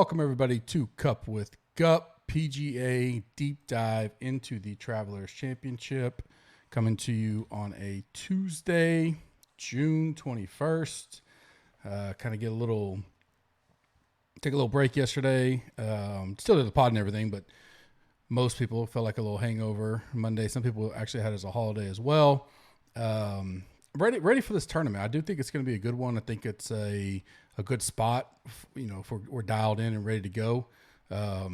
Welcome, everybody, to Cup with Gup, PGA deep dive into the Travelers Championship, coming to you on a Tuesday, June 21st. Kind of take a little break yesterday. Still did the pod and everything, but most people felt like a little hangover Monday. Some people actually had it as a holiday as well. Ready for this tournament. I do think it's going to be a good one. I think it's a good spot, if we're dialed in and ready to go. I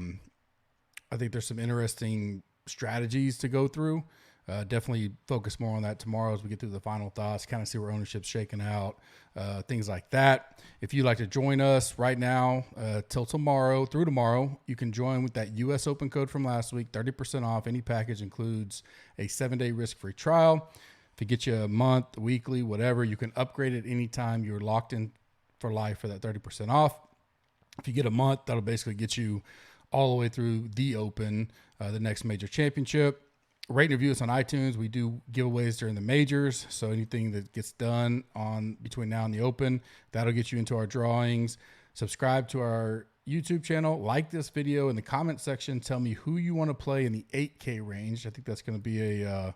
think there's some interesting strategies to go through. Definitely focus more on that tomorrow as we get through the final thoughts, kind of see where ownership's shaking out, things like that. If you'd like to join us right now through tomorrow, you can join with that U.S. Open code from last week, 30% off. Any package includes a 7-day risk-free trial. If it gets you a month, weekly, whatever, you can upgrade it anytime. You're locked in for life for that 30% off. If you get a month, that'll basically get you all the way through the Open, the next major championship. Rate and review us on iTunes. We do giveaways during the majors, so anything that gets done between now and the Open, that'll get you into our drawings. Subscribe to our YouTube channel. Like this video in the comment section. Tell me who you want to play in the 8K range. I think that's going to be a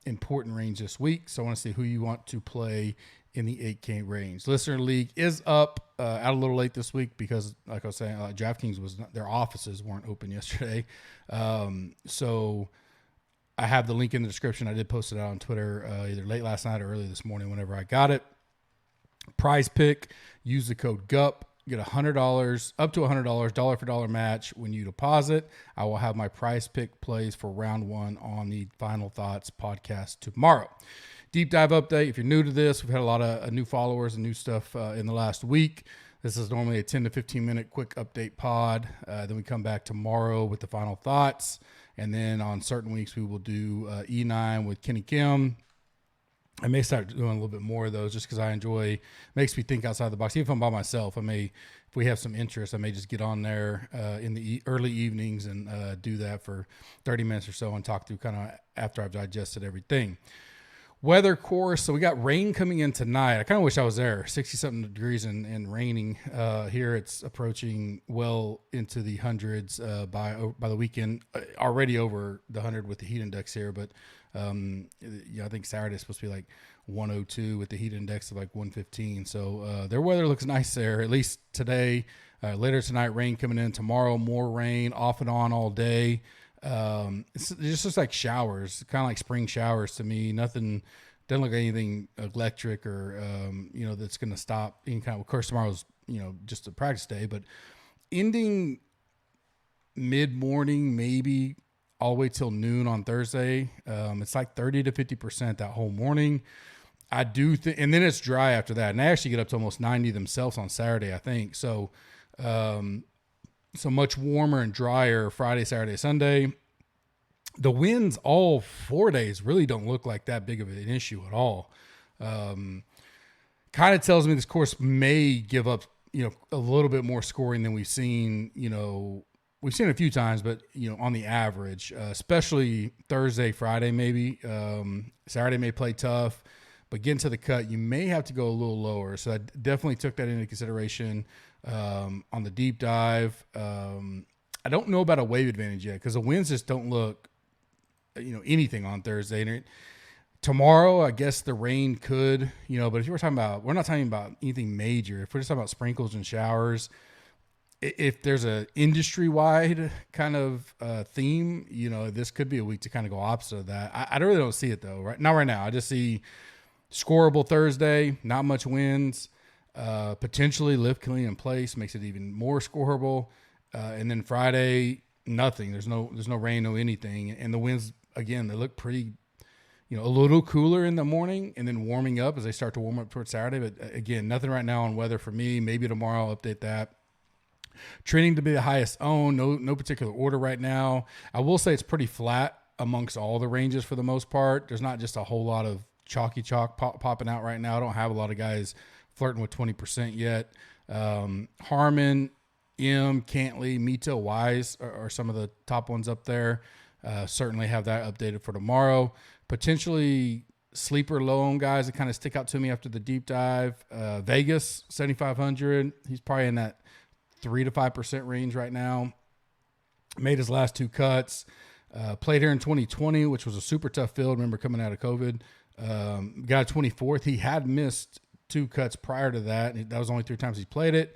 important range this week, so I want to see who you want to play in the 8K range. Listener League is up, out a little late this week because, like I was saying, DraftKings their offices weren't open yesterday. So I have the link in the description. I did post it out on Twitter either late last night or early this morning whenever I got it. Prize pick, use the code GUP. Get $100, up to $100, dollar for dollar match when you deposit. I will have my prize pick plays for round one on the Final Thoughts podcast tomorrow. Deep dive update. If you're new to this, we've had a lot of new followers and new stuff in the last week. This is normally a 10 to 15 minute quick update pod. Then we come back tomorrow with the Final Thoughts. And then on certain weeks, we will do E9 with Kenny Kim. I may start doing a little bit more of those just because I enjoy, makes me think outside the box. Even if I'm by myself, if we have some interest, I may just get on there in the early evenings and do that for 30 minutes or so and talk through kind of after I've digested everything. Weather course. So we got rain coming in tonight. I kind of wish I was there. 60-something degrees and raining. Here it's approaching well into the hundreds by the weekend. Already over the 100 with the heat index here, but I think Saturday is supposed to be like 102 with the heat index of like 115. So their weather looks nice there, at least today. Later tonight, rain coming in. Tomorrow, more rain off and on all day. It's just like showers, kind of like spring showers to me. Nothing, doesn't look like anything electric or, that's going to stop any kind of course. Tomorrow's, just a practice day, but ending mid-morning, maybe all the way till noon on Thursday. It's like 30 to 50% that whole morning. I do think, and then it's dry after that. And they actually get up to almost 90 themselves on Saturday, I think. So much warmer and drier Friday, Saturday, Sunday. The winds all 4 days really don't look like that big of an issue at all. Kind of tells me this course may give up, a little bit more scoring than we've seen, we've seen it a few times, but, on the average, especially Thursday, Friday, maybe. Saturday may play tough, but getting to the cut, you may have to go a little lower. So I definitely took that into consideration on the deep dive. I don't know about a wave advantage yet because the winds just don't look, anything on Thursday. And tomorrow, I guess the rain could, but if we're not talking about anything major. If we're just talking about sprinkles and showers, if there's a industry-wide kind of theme, this could be a week to kind of go opposite of that. I really don't see it though. Right now. I just see scoreable Thursday, not much winds, potentially lift clean in place, makes it even more scoreable. And then Friday, nothing. There's no rain, no anything. And the winds, again, they look pretty, a little cooler in the morning and then warming up as they start to warm up towards Saturday. But again, nothing right now on weather for me. Maybe tomorrow I'll update that. Trending to be the highest owned, no particular order right now. I will say it's pretty flat amongst all the ranges for the most part. There's not just a whole lot of chalky chalk popping out right now. I don't have a lot of guys flirting with 20% yet. Harmon, M, Cantley, Mito, Wise are some of the top ones up there. Certainly have that updated for tomorrow. Potentially sleeper low-owned guys that kind of stick out to me after the deep dive. Vegas, 7,500. He's probably in that 3 to 5% range right now. Made his last 2 cuts. Played here in 2020, which was a super tough field. Remember coming out of COVID. Got a 24th. He had missed 2 cuts prior to that. That was only 3 times he's played it,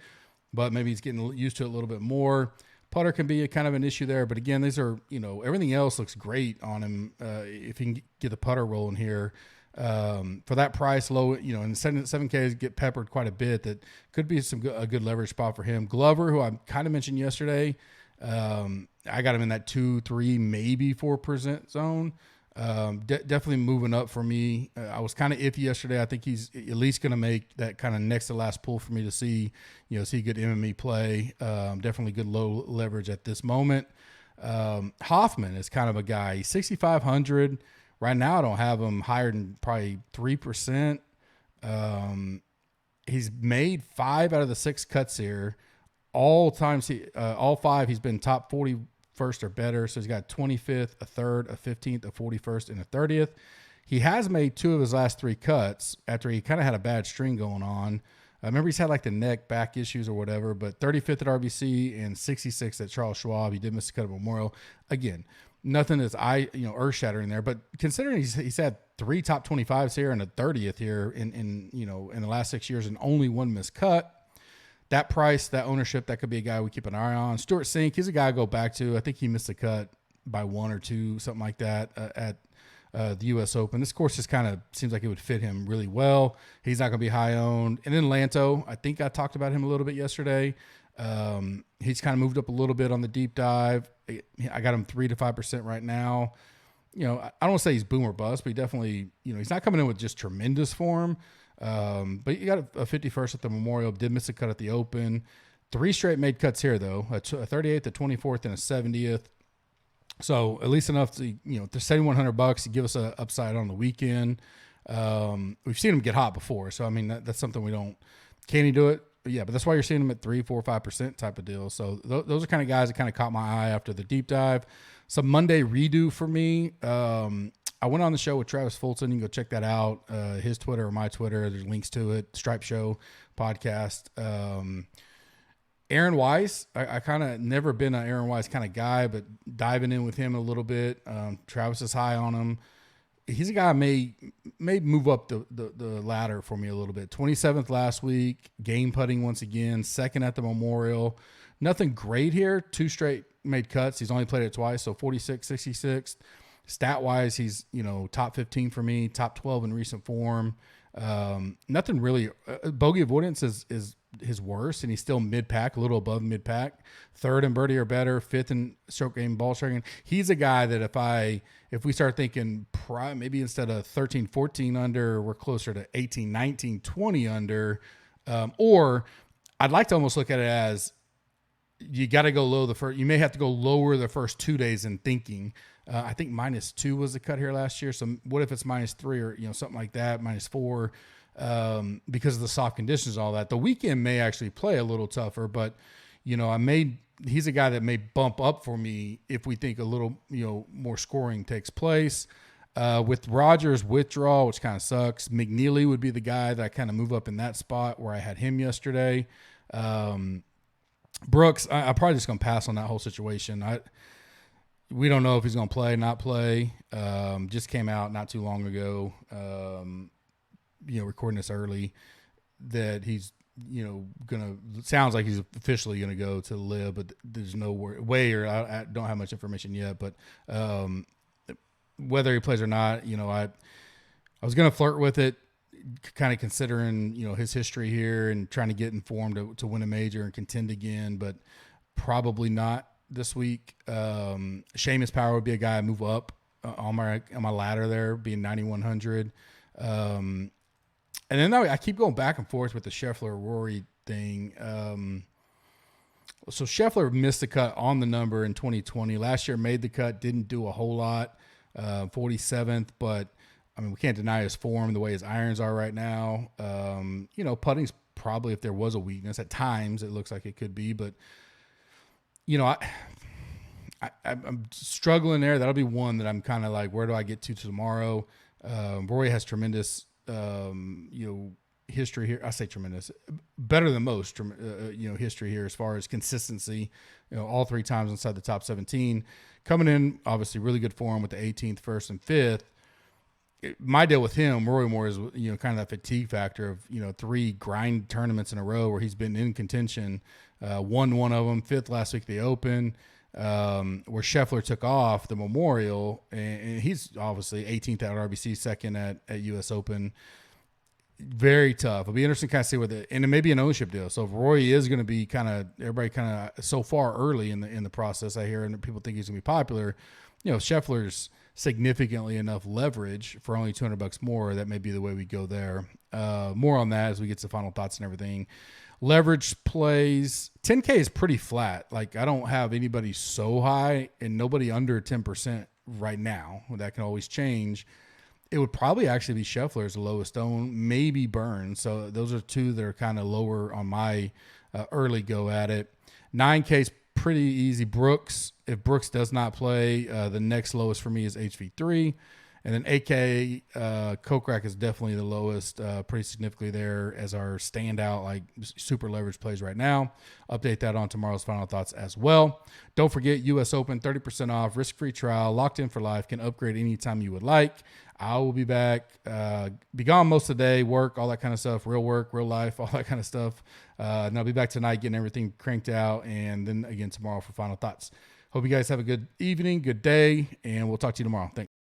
but maybe he's getting used to it a little bit more. Putter can be a kind of an issue there, but again, these are, everything else looks great on him. If he can get the putter rolling here, for that price, low, and 7Ks get peppered quite a bit. That could be a good leverage spot for him. Glover, who I kind of mentioned yesterday, I got him in that 2, 3, maybe 4% zone. Definitely moving up for me. I was kind of iffy yesterday. I think he's at least going to make that kind of next to last pull for me to see good MME play. Definitely good low leverage at this moment. Hoffman is kind of a guy. He's 6,500 right now. I don't have him higher than probably 3%. He's made 5 out of the 6 cuts here. All 5, he's been top 41st or better. So he's got 25th, a 3rd, a 15th, a 41st, and a 30th. He has made 2 of his last 3 cuts after he kind of had a bad string going on. I remember he's had like the neck back issues or whatever, but 35th at RBC and 66th at Charles Schwab. He did miss a cut at Memorial. Again, nothing that's earth shattering there, but considering he's had 3 top 25s here and a 30th here in the last 6 years and only 1 missed cut. That price, that ownership, that could be a guy we keep an eye on. Stuart Sink, he's a guy I go back to. I think he missed a cut by 1 or 2, something like that, at the U.S. Open. This course just kind of seems like it would fit him really well. He's not going to be high owned. And then Lanto, I think I talked about him a little bit yesterday. He's kind of moved up a little bit on the deep dive. I got him 3 to 5% right now. I don't want to say he's boom or bust, but he definitely, he's not coming in with just tremendous form. But you got a 51st at the Memorial, did miss a cut at the Open. 3 straight made cuts here, though, a 38th, a 24th, and a 70th. So at least enough to, to $7,100 to give us an upside on the weekend. We've seen him get hot before. So, I mean, that's something we don't, can he do it? But yeah, but that's why you're seeing him at 3, 4, 5% type of deal. So those are kind of guys that kind of caught my eye after the deep dive. Some Monday redo for me. I went on the show with Travis Fulton. You can go check that out. His Twitter or my Twitter. There's links to it. Stripe Show podcast. Aaron Wise. I kind of never been an Aaron Wise kind of guy, but diving in with him a little bit. Travis is high on him. He's a guy may move up the ladder for me a little bit. 27th last week. Game putting once again. 2nd at the Memorial. Nothing great here. 2 straight made cuts. He's only played it twice, so 46, 66. Stat-wise, he's, top 15 for me, top 12 in recent form. Nothing really. Bogey avoidance is his worst, and he's still mid-pack, a little above mid-pack. 3rd in birdie or better, 5th in stroke game, ball striking. He's a guy that if we start thinking maybe instead of 13, 14 under, we're closer to 18, 19, 20 under. Or I'd like to almost look at it as you got to go low you may have to go lower the first 2 days in thinking. I think -2 was the cut here last year. So what if it's -3 or, something like that, -4, because of the soft conditions and all that. The weekend may actually play a little tougher, but, he's a guy that may bump up for me if we think a little, more scoring takes place. With Rogers' withdrawal, which kind of sucks, McNeely would be the guy that I kind of move up in that spot where I had him yesterday. Brooks, I'm probably just going to pass on that whole situation. We don't know if he's going to play, not play. Just came out not too long ago, recording this early, that he's, sounds like he's officially going to go to the LIV, but there's no way, or I don't have much information yet, but whether he plays or not, I was going to flirt with it, kind of considering, his history here and trying to get informed to win a major and contend again, but probably not this week. Seamus Power would be a guy I move up on my ladder there, being 9,100. And then I keep going back and forth with the Scheffler Rory thing. So Scheffler missed the cut on the number in 2020. Last year made the cut, didn't do a whole lot. 47th, but I mean, we can't deny his form, the way his irons are right now. Putting's probably, if there was a weakness, at times it looks like it could be, but I'm struggling there. That'll be one that I'm kind of like, where do I get to tomorrow? Rory has tremendous, history here. I say tremendous, better than most, history here as far as consistency. All 3 times inside the top 17, coming in obviously really good form with the 18th, 1st, and 5th. My deal with him, Rory Moore, is kind of that fatigue factor of 3 grind tournaments in a row where he's been in contention. Won one of them, 5th last week at the Open, where Scheffler took off the Memorial, and he's obviously 18th at RBC, 2nd at US Open. Very tough. It'll be interesting to kind of see and it may be an ownership deal. So if Rory is going to be everybody so far early in the process, I hear, and people think he's going to be popular. Scheffler's significantly enough leverage for only $200 more. That may be the way we go there. More on that as we get to final thoughts and everything. Leverage plays 10K is pretty flat. Like, I don't have anybody so high and nobody under 10% right now. That can always change. It would probably actually be Scheffler as the lowest own, maybe Burns. So those are 2 that are kind of lower on my early go at it. 9K is pretty easy. Brooks, if Brooks does not play, the next lowest for me is HV3. And then 8K, Kokrak is definitely the lowest, pretty significantly there as our standout, like super leverage plays right now. Update that on tomorrow's final thoughts as well. Don't forget US Open, 30% off, risk-free trial, locked in for life, can upgrade anytime you would like. I will be back, be gone most of the day, work, all that kind of stuff, real work, real life, all that kind of stuff. And I'll be back tonight getting everything cranked out, and then again tomorrow for final thoughts. Hope you guys have a good evening, good day, and we'll talk to you tomorrow. Thanks.